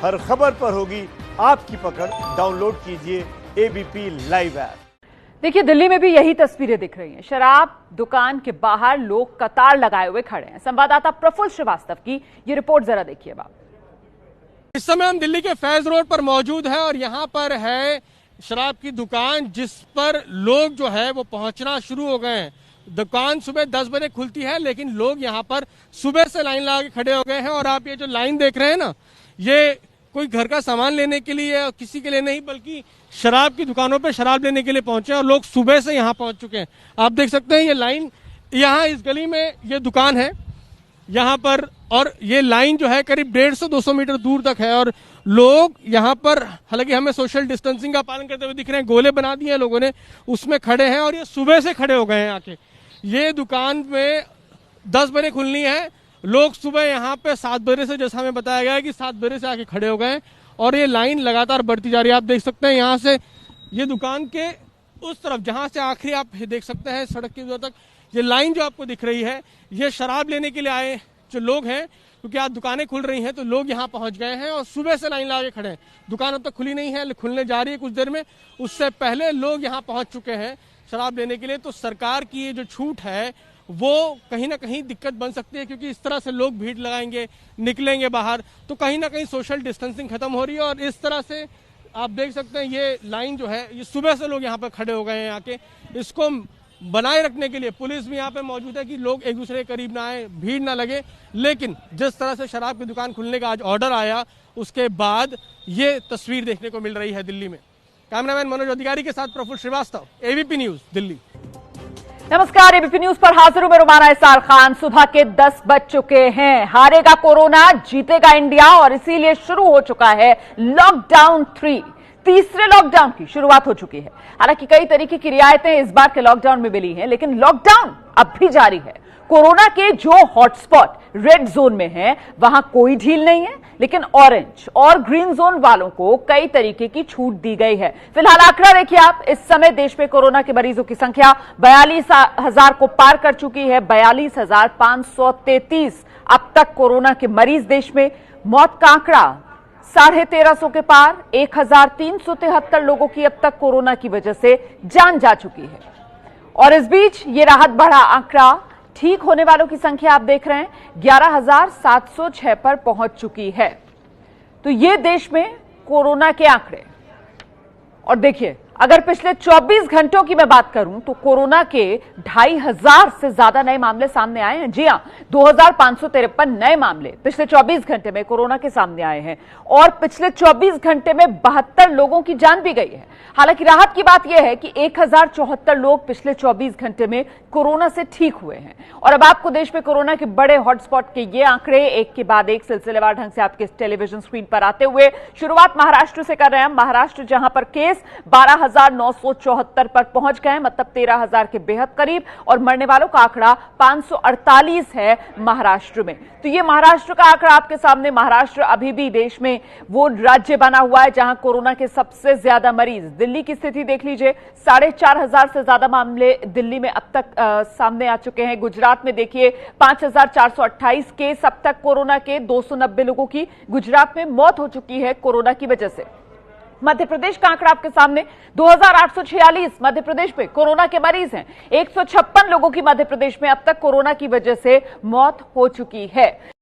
हर खबर पर होगी आपकी पकड़। डाउनलोड कीजिए एबीपी लाइव ऐप। देखिए, दिल्ली में भी यही तस्वीरें दिख रही हैं। शराब दुकान के बाहर लोग कतार लगाए हुए खड़े हैं। संवाददाता प्रफुल्ल श्रीवास्तव की ये रिपोर्ट जरा देखिए बाब। इस समय हम दिल्ली के फैज रोड पर मौजूद है और यहाँ पर है शराब की दुकान, जिस पर लोग जो है वो पहुंचना शुरू हो गए हैं। दुकान सुबह 10 बजे खुलती है, लेकिन लोग यहाँ पर सुबह से लाइन लगा के खड़े हो गए हैं। और आप ये जो लाइन देख रहे हैं ना, ये कोई घर का सामान लेने के लिए या किसी के लिए नहीं, बल्कि शराब की दुकानों पे शराब लेने के लिए पहुंचे हैं। और लोग सुबह से यहाँ पहुंच चुके हैं। आप देख सकते हैं ये लाइन, यहाँ इस गली में ये दुकान है यहाँ पर, और ये लाइन जो है करीब 150-200 मीटर दूर तक है। और लोग यहाँ पर, हालांकि हमें सोशल डिस्टेंसिंग का पालन करते हुए दिख रहे हैं, गोले बना दिए हैं लोगों ने, उसमें खड़े हैं। और ये सुबह से खड़े हो गए हैं आके। ये दुकान में 10 बजे खुलनी है, लोग सुबह यहाँ पे 7 बजे से, जैसा हमें बताया गया है कि 7 बजे से आके खड़े हो गए हैं। और ये लाइन लगातार बढ़ती जा रही है। आप देख सकते हैं यहाँ से ये दुकान के उस तरफ, जहाँ से आखिरी आप देख सकते हैं सड़क की उधर तक, ये लाइन जो आपको दिख रही है, ये शराब लेने के लिए आए जो लोग हैं, क्योंकि आज दुकानें खुल रही हैं तो लोग यहाँ पहुँच गए हैं और सुबह से लाइन लगा के खड़े हैं। दुकान अब तक खुली नहीं है, खुलने जा रही है कुछ देर में। उससे पहले लोग यहाँ पहुँच चुके हैं शराब लेने के लिए। तो सरकार की ये जो छूट है वो कहीं ना कहीं दिक्कत बन सकती है, क्योंकि इस तरह से लोग भीड़ लगाएंगे, निकलेंगे बाहर, तो कहीं ना कहीं सोशल डिस्टेंसिंग खत्म हो रही है। और इस तरह से आप देख सकते हैं ये लाइन जो है, ये सुबह से लोग यहाँ पर खड़े हो गए हैं आके। इसको बनाए रखने के लिए पुलिस भी यहाँ पे मौजूद है कि लोग एक दूसरे के करीब ना आए, भीड़ ना लगे। लेकिन जिस तरह से शराब की दुकान खुलने का आज ऑर्डर आया, उसके बाद ये तस्वीर देखने को मिल रही है दिल्ली में। कैमरामैन मनोज अधिकारी के साथ प्रफुल्ल श्रीवास्तव, एबीपी न्यूज दिल्ली। नमस्कार, एबीपी न्यूज पर हाजिर हूं मैं रुमाना इसार खान। सुबह के 10 बज चुके हैं। हारेगा कोरोना, जीतेगा इंडिया, और इसीलिए शुरू हो चुका है लॉकडाउन 3। तीसरे लॉकडाउन की शुरुआत हो चुकी है। हालांकि कई तरीके की रियायतें इस बार के लॉकडाउन में मिली हैं, लेकिन लॉकडाउन अब भी जारी है। कोरोना के जो हॉटस्पॉट रेड जोन में हैं, वहां कोई ढील नहीं है, लेकिन ऑरेंज और ग्रीन जोन वालों को कई तरीके की छूट दी गई है। फिलहाल आंकड़ा देखिए आप। इस समय देश में कोरोना के मरीजों की संख्या 42,000 को पार कर चुकी है। 42,533 अब तक कोरोना के मरीज देश में। मौत का आंकड़ा 1350 के पार। 1,373 लोगों की अब तक कोरोना की वजह से जान जा चुकी है। और इस बीच ये राहत बढ़ा आंकड़ा, ठीक होने वालों की संख्या आप देख रहे हैं 11,706 पर पहुंच चुकी है। तो ये देश में कोरोना के आंकड़े। और देखिए, अगर पिछले 24 घंटों की मैं बात करूं तो कोरोना के 2,500 से ज्यादा नए मामले सामने आए हैं। जी हां, 2,553 नए मामले पिछले 24 घंटे में कोरोना के सामने आए हैं। और पिछले 24 घंटे में 72 लोगों की जान भी गई है। हालांकि राहत की बात यह है कि 1,074 लोग पिछले 24 घंटे में कोरोना से ठीक हुए हैं। और अब आपको देश में कोरोना के बड़े हॉटस्पॉट के ये आंकड़े एक के बाद एक सिलसिलेवार ढंग से आपके टेलीविजन स्क्रीन पर आते हुए, शुरुआत महाराष्ट्र से कर रहे हैं। महाराष्ट्र जहां पर केस 12,974 पर पहुंच गए, मतलब 13,000 के बेहद करीब। और मरने वालों का आंकड़ा 548 है महाराष्ट्र में। तो ये महाराष्ट्र का आंकड़ा आपके सामने। महाराष्ट्र अभी भी देश में वो राज्य बना हुआ है जहां कोरोना के सबसे ज्यादा मरीज। दिल्ली की स्थिति देख लीजिए, 4,500 से ज्यादा मामले दिल्ली में अब तक सामने आ चुके हैं। गुजरात में देखिए 5,428 केस अब तक कोरोना के। 290 लोगों की गुजरात में मौत हो चुकी है कोरोना की वजह से। मध्य प्रदेश का आंकड़ा आपके सामने 2,846 मध्य प्रदेश में कोरोना के मरीज हैं। 156 लोगों की मध्य प्रदेश में अब तक कोरोना की वजह से मौत हो चुकी है।